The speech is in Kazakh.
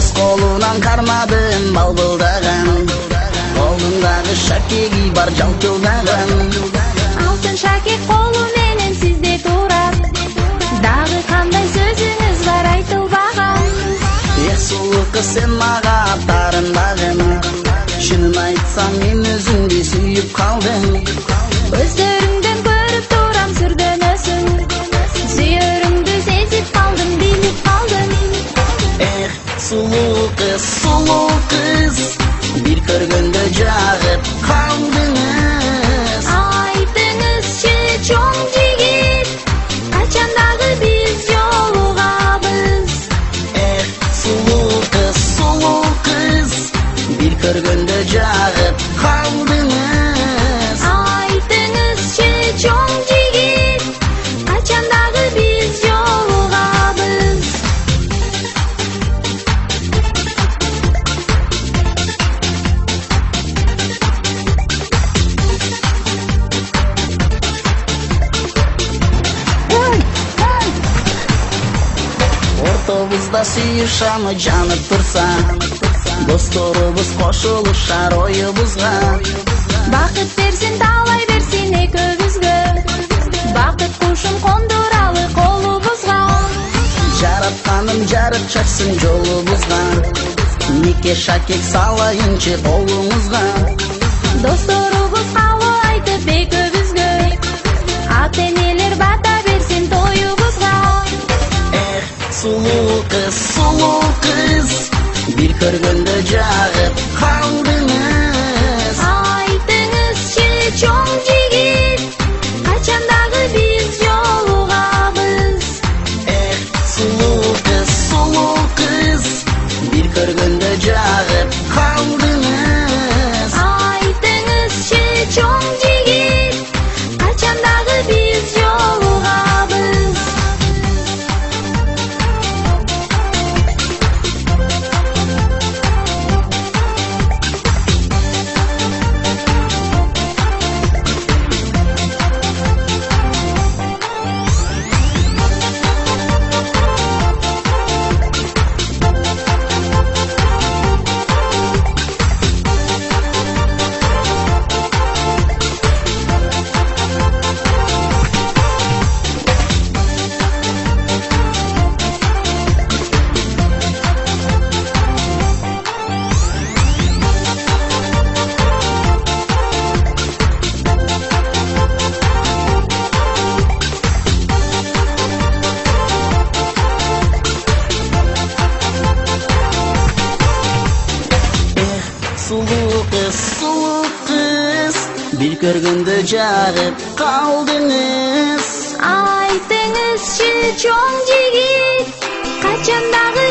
Kız kolundan karmadın balbıldagan, kolunдағы шакеги бар жалтылдаған. Алтын шакек қолу менен сизде турат, дагы кандай сөзүңүз бар айтылбаган. Сұлу қыз сен маға тарынбағын, шынын айтсам мен өзіңді сүйіп қалдым. Көздөрүңдөн көрүп турам сүрдөнөсүң, сүйөрүңдү сезип калдым, билип калдым. Сұлу қыз, bir көргөндө жагып калдыңыз. Айтыңызчы чоң жигит, качандагы биз жолугабыз. Сұлу қыз, bir көргөндө жагып калдыңыз. Айтыңызчы чоң жигит, качандагы биз жолугабыз. Ortamızda suyur şamı janıp tursa, dostorubuz koşuluşar oyubuzga. Бакыт берсин, таалай берсин экөөбүзгө, бакыт кушун кондуралы колубузга. Жаратканым жарып чыксын жолубузга, нике шакек салайынчы колуңузга. Досторубуз кабыл айтып экөөбүзгө, ата энелер бата берсин тоюбузга. Сұлу қыз, bir көргөндө жагып калдыңыз. Айтыңызчы чоң жигит, качандагы биз жолугабыз. Сұлу қыз, bir көргөндө жагып калдыңыз. Айтыңызчы чоң жигит, качандагы биз жолугабыз. Сұлу қыз, bir көргөндө жагып калдыңыз. Айтыңызчы чоң жигит, качандагы